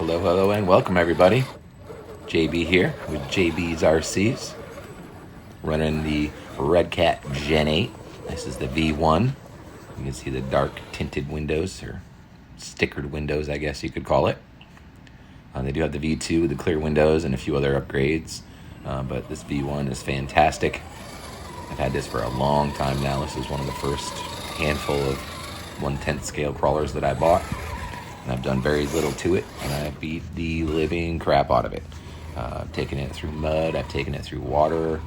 Hello, hello, and welcome everybody. JB here with JB's RCs, running the Redcat Gen8. This is the V1. You can see the dark tinted windows, or stickered windows, I guess you could call it. They do have the V2 with the clear windows and a few other upgrades, but this V1 is fantastic. I've had this for a long time now. This is one of the first handful of 1/10 scale crawlers that I bought. And I've done very little to it, and I beat the living crap out of it. I've taken it through mud, I've taken it through water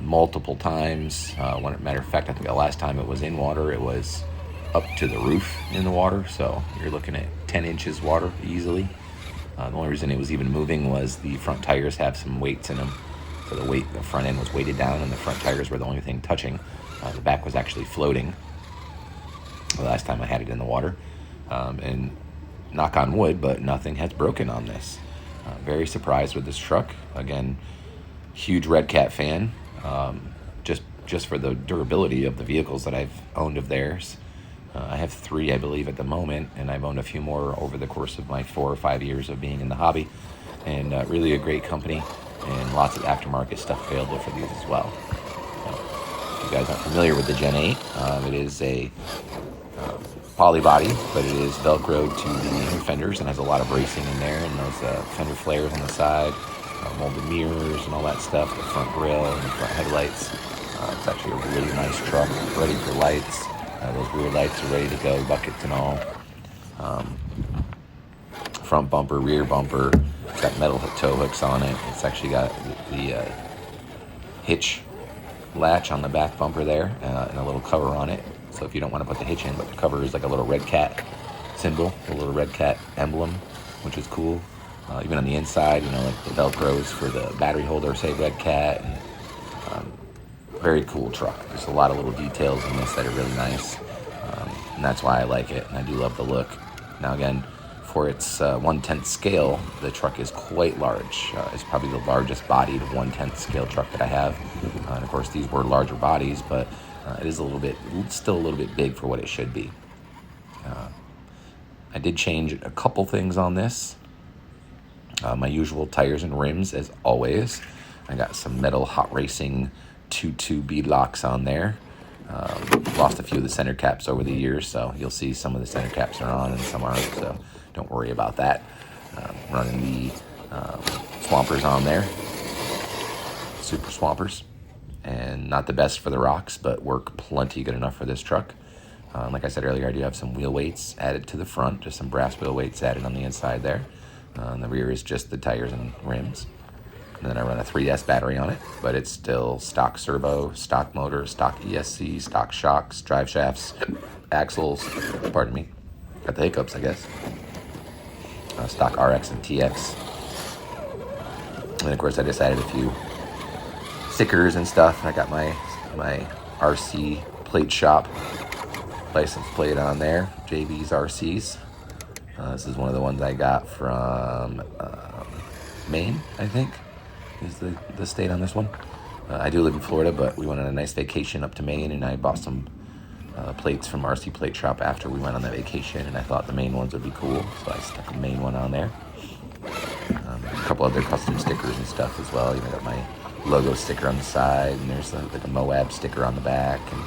multiple times. Matter of fact, I think the last time it was in water, it was up to the roof in the water, so you're looking at 10 inches water easily. The only reason it was even moving was the front tires have some weights in them, so the front end was weighted down, and the front tires were the only thing touching. The back was actually floating the last time I had it in the water. And knock on wood, but nothing has broken on this. Very surprised with this truck. Again, huge Redcat fan, just for the durability of the vehicles that I've owned of theirs. I have 3, I believe, at the moment, and I've owned a few more over the course of my 4 or 5 years of being in the hobby. And really a great company, and lots of aftermarket stuff available for these as well. If you guys aren't familiar with the Gen 8, it is a poly body, but it is velcroed to the fenders and has a lot of bracing in there, and those fender flares on the side, molded mirrors and all that stuff, the front grille and the front headlights. It's actually a really nice truck, ready for lights. Those rear lights are ready to go, buckets and all. Front bumper, rear bumper, it's got metal tow hooks on it. It's actually got the hitch latch on the back bumper there, and a little cover on it. So if you don't want to put the hitch in, but the cover is like a little Redcat symbol, a little Redcat emblem, which is cool. Even on the inside, like the Velcros for the battery holder say Redcat. And, very cool truck. There's a lot of little details in this that are really nice, and that's why I like it, and I do love the look. Now again, for its 1/10 scale, the truck is quite large. It's probably the largest bodied 1/10 scale truck that I have. And of course, these were larger bodies, but it is still a little bit big for what it should be. I did change a couple things on this. My usual tires and rims, as always. I got some metal Hot Racing 2.2 bead locks on there. Lost a few of the center caps over the years, so you'll see some of the center caps are on and some aren't, so don't worry about that. Running the Swampers on there, Super Swampers, and not the best for the rocks, but work plenty good enough for this truck. Like I said earlier, I do have some wheel weights added to the front, just some brass wheel weights added on the inside there. And the rear is just the tires and rims. And then I run a 3S battery on it, but it's still stock servo, stock motor, stock ESC, stock shocks, drive shafts, axles, pardon me, got the hiccups, I guess. Stock RX and TX. And of course I just added a few stickers and stuff. I got my RC plate shop license plate on there, JB's RCs. This is one of the ones I got from Maine, I think, is the state on this one. I do live in Florida, but we went on a nice vacation up to Maine, and I bought some plates from RC Plate Shop after we went on that vacation, and I thought the Maine ones would be cool, so I stuck a Maine one on there. A couple other custom stickers and stuff as well. I got my logo sticker on the side, and there's like a Moab sticker on the back, and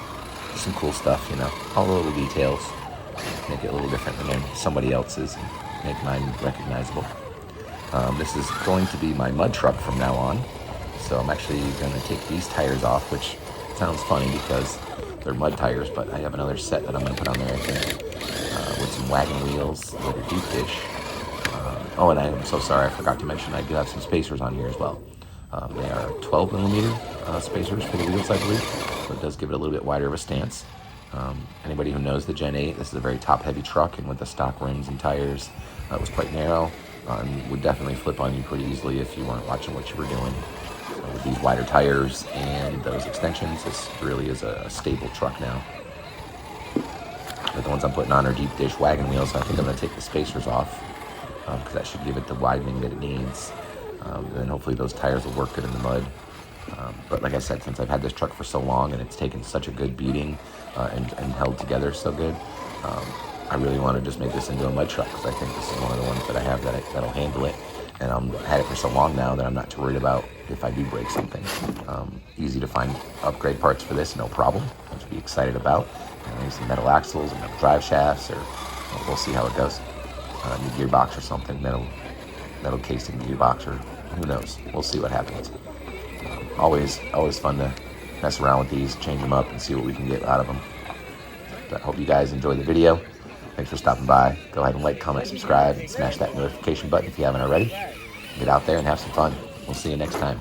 some cool stuff, all the little details. Make it a little different than somebody else's and make mine recognizable. This is going to be my mud truck from now on, so I'm actually going to take these tires off, which sounds funny because they're mud tires, but I have another set that I'm going to put on there, I think, with some wagon wheels, like a deep dish. And I'm so sorry, I forgot to mention I do have some spacers on here as well. They are 12 millimeter spacers for the wheels, I believe, so it does give it a little bit wider of a stance. Anybody who knows the Gen 8, this is a very top-heavy truck, and with the stock rims and tires, it was quite narrow, and would definitely flip on you pretty easily if you weren't watching what you were doing. So with these wider tires and those extensions, this really is a stable truck now. But the ones I'm putting on are deep dish wagon wheels, so I think I'm going to take the spacers off, because that should give it the widening that it needs. And then hopefully those tires will work good in the mud. But like I said, since I've had this truck for so long and it's taken such a good beating and held together so good, I really want to just make this into a mud truck because I think this is one of the ones that I have that'll handle it. And I've had it for so long now that I'm not too worried about if I do break something. Easy to find upgrade parts for this, no problem, which I'll be excited about. Maybe some metal axles and metal drive shafts, or we'll see how it goes. New gearbox or something, metal casing gearbox, or who knows. We'll see what happens. Always fun to mess around with these, change them up, and see what we can get out of them. But I hope you guys enjoy the video. Thanks for stopping by. Go ahead and like, comment, subscribe, and smash that notification button if you haven't already. Get out there and have some fun. We'll see you next time.